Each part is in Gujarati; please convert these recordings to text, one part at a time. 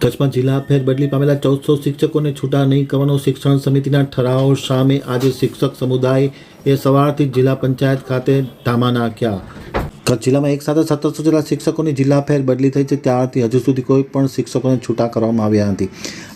કચ્છમાં જિલ્લા ફેરબદલી પામેલા 1400 શિક્ષકોને છૂટા નહીં કરવાનો શિક્ષણ સમિતિના ઠરાવ સામે આજે શિક્ષક સમુદાયે સવારથી જિલ્લા પંચાયત ખાતે ધામા નાખ્યા. કચ્છ જિલ્લામાં એક સાથે 1700 જેટલા શિક્ષકોની જિલ્લા ફેરબદલી થઈ છે. ત્યારથી હજુ સુધી કોઈ પણ શિક્ષકોને છૂટા કરવામાં આવ્યા નથી.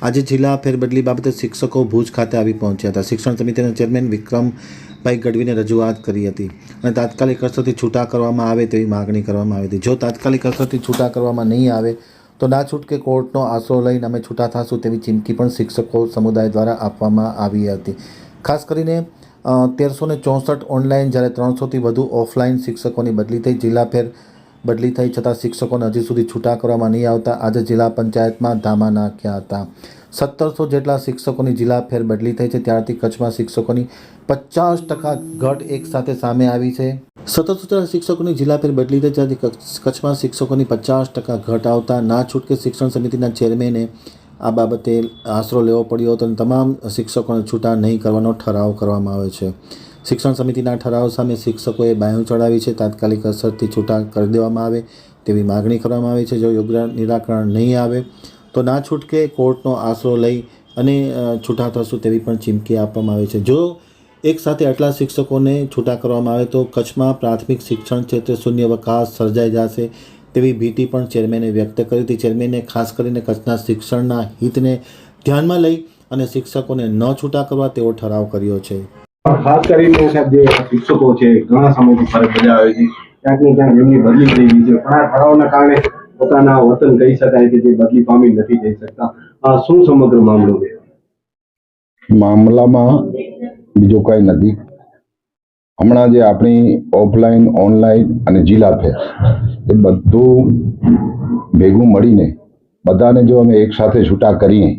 આજે જિલ્લા ફેરબદલી બાબતે શિક્ષકો ભુજ ખાતે આવી પહોંચ્યા હતા. શિક્ષણ સમિતિના ચેરમેન વિક્રમભાઈ ગઢવીને રજૂઆત કરી હતી અને તાત્કાલિક અસરથી છૂટા કરવામાં આવે તેવી માગણી કરવામાં આવી હતી. જો તાત્કાલિક અસરથી છૂટા કરવામાં નહીં આવે તો ના છૂટકે કોર્ટનો આશરો લઈને અમે છૂટા થશું તેવી ચીમકી પણ શિક્ષકો સમુદાય દ્વારા આપવામાં આવી હતી. ખાસ કરીને 1364 ઓનલાઈન જ્યારે 300થી વધુ ઓફલાઈન શિક્ષકોની બદલી થઈ. જિલ્લા ફેર બદલી થઈ છતાં શિક્ષકોને હજી સુધી છૂટા કરવામાં નહીં આવતા આજે જિલ્લા પંચાયતમાં ધામા નાખ્યા હતા. 1700 જેટલા શિક્ષકોની જિલ્લા ફેર બદલી થઈ છે. ત્યારથી કચ્છમાં શિક્ષકોની 50% ઘટ એક સાથે સામે આવી છે. 1700 જેટલા શિક્ષકોની જિલ્લા ફેર બદલી થઈ ત્યારથી કચ્છમાં શિક્ષકોની 50% ઘટ આવતા ના છૂટકે શિક્ષણ સમિતિના ચેરમેને આ બાબતે આશરો લેવો પડ્યો હતો અને તમામ શિક્ષકોને છૂટા નહીં કરવાનો ઠરાવ કરવામાં આવ્યો છે. શિક્ષણ સમિતિના ઠરાવ સામે શિક્ષકોએ બાયું ચડાવી છે. તાત્કાલિક અસરથી છૂટા કરી દેવામાં આવે તેવી માગણી કરવામાં આવી છે. જો યોગ્ય નિરાકરણ નહીં આવે તો ના છૂટકે કોર્ટનો આશરો લઈ અને છૂટા થશું તેવી પણ ચીમકી આપવામાં આવી છે. જો એક સાથે આટલા શિક્ષકોને છૂટા કરવામાં આવે તો કચ્છમાં પ્રાથમિક શિક્ષણ ક્ષેત્રે શૂન્યાવકાશ સર્જાઈ જશે તેવી ભીતિ પણ ચેરમેને વ્યક્ત કરી હતી. ચેરમેને ખાસ કરીને કચ્છના શિક્ષણના હિતને ધ્યાનમાં લઈ અને શિક્ષકોને ન છૂટા કરવા તેવો ઠરાવ કર્યો છે. ખાસ કરીને સાહેબ જે શિક્ષકો છે ઘણા સમયથી ફરજ બજાવે છે, ક્યાંક ને ક્યાંક એમની બદલી થઈ ગઈ છે, પણ આ ઠરાવના કારણે પોતાના વતન કહી શકાય કે જે બદલી પામી નથી જઈ શકતા. શું સમગ્ર મામલો છે? મામલામાં બીજું કંઈ નથી. હમણાં જે આપણી ઓફલાઈન ઓનલાઈન અને જિલ્લા ફેર એ બધું ભેગું મળીને બધાને જો અમે એક સાથે છૂટા કરીએ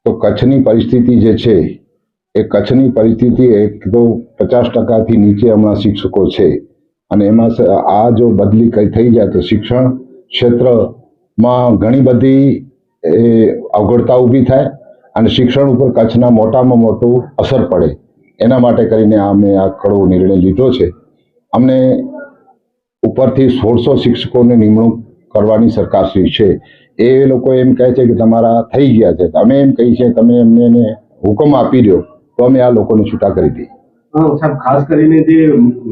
તો કચ્છની પરિસ્થિતિ જે છે એ કચ્છની પરિસ્થિતિ એક તો 50%થી નીચે હમણાં શિક્ષકો છે અને એમાં આ જો બદલી કઈ થઈ જાય તો શિક્ષણ ક્ષેત્રમાં ઘણી બધી અવગડતા ઊભી થાય અને શિક્ષણ ઉપર કચ્છના મોટામાં મોટું અસર પડે. એના માટે કરીને અમે આ કડવો નિર્ણય લીધો છે. અમને ઉપરથી 1600 શિક્ષકોને નિમણૂક કરવાની સરકારશ્રી છે. એ લોકો એમ કહે છે કે તમારા થઈ ગયા છે. અમે એમ કહીએ છીએ તમે એમને હુકમ આપી દો તો અમે આ લોકોને છૂટા કરી દઈએ. સાહેબ ખાસ કરીને જે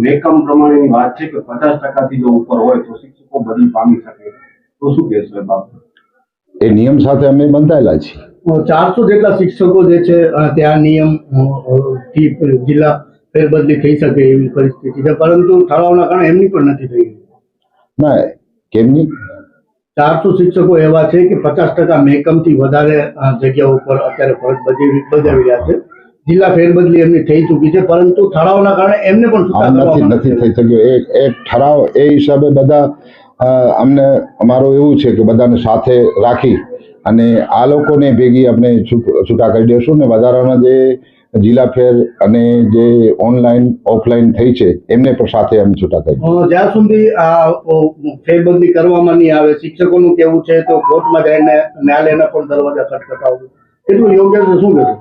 મેકમ પ્રમાણેની વાત છે કે 50%થી જો ઉપર હોય તો શિક્ષકો બદલી પામી શકે, તો શું કહેશો એ બાબત? એ નિયમ સાથે અમે બંધાયેલા છીએ. 400 જેટલા શિક્ષકો જે છે ત્યાં નિયમ થી જિલ્લા ફેરબદલી થઈ શકે એવી પરિસ્થિતિ છે, પરંતુ ઠરાવના કારણે એમની પણ નથી થઈ. ના, કેમની? 400 શિક્ષકો એવા છે કે 50% મેકમથી વધારે જગ્યાઓ ઉપર અત્યારે ફરજ બજાવી રહ્યા છે. જિલ્લા ફેરબદલી એમની થઈ ચૂકી છે, પરંતુ ઠરાવના કારણે એમને પણ નથી થઈ શક્યો. એક ઠરાવ એ હિસાબે બધા અમને અમારું એવું છે કે બધાને સાથે રાખી અને આ લોકોને ભેગી આપણે છૂટા કરી દઈશું ને વધારાના જે જિલ્લા ફેર અને જે ઓનલાઈન ઓફલાઈન થઈ છે એમને પણ સાથે અમે છૂટા કરી. જ્યાં સુધી આ ફેરબદલી કરવામાં નહીં આવે, શિક્ષકોનું કેવું છે તો કોર્ટમાં જઈને ન્યાયાલયના પણ દરવાજા ખટખટાવવું એટલું યોગ્ય છે. શું કહેવું?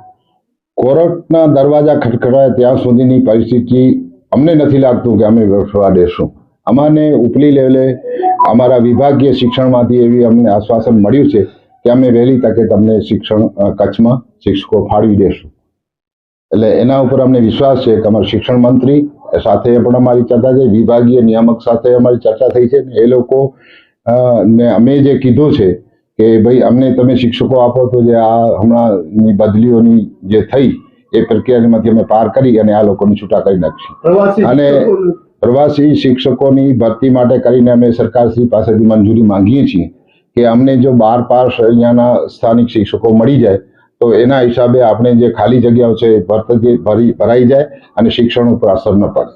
કોર્ટના દરવાજા ખટખટાય ત્યાં સુધીની પરિસ્થિતિ અમને નથી લાગતું કે અમે વસવા દેશું. અમારે ઉપલી લેવલે અમારા વિભાગીય શિક્ષણમાંથી એવી અમને આશ્વાસન મળ્યું છે કે અમે વહેલી તકે તમને શિક્ષણ કચ્છમાં શિક્ષકો ફાળવી દેશું. એટલે એના ઉપર અમને વિશ્વાસ છે કે અમારા શિક્ષણ મંત્રી સાથે પણ અમારી ચર્ચા છે, વિભાગીય નિયામક સાથે અમારી ચર્ચા થઈ છે. એ લોકો ને અમે જે કીધું છે કે ભાઈ અમને તમે શિક્ષકો આપો તો જે આ હમણાંની બદલીઓની જે થઈ એ પ્રક્રિયામાંથી અમે પાર કરી અને આ લોકોને છૂટા કરી નાખીશું. અને પ્રવાસી શિક્ષકોની ભરતી માટે કરીને અમે સરકારશ્રી પાસેથી મંજૂરી માંગીએ છીએ કે અમને જો 12 પાસ અહીંયાના સ્થાનિક શિક્ષકો મળી જાય તો એના હિસાબે આપણે જે ખાલી જગ્યાઓ છે ભરાઈ જાય અને શિક્ષણ ઉપર અસર ન પડે.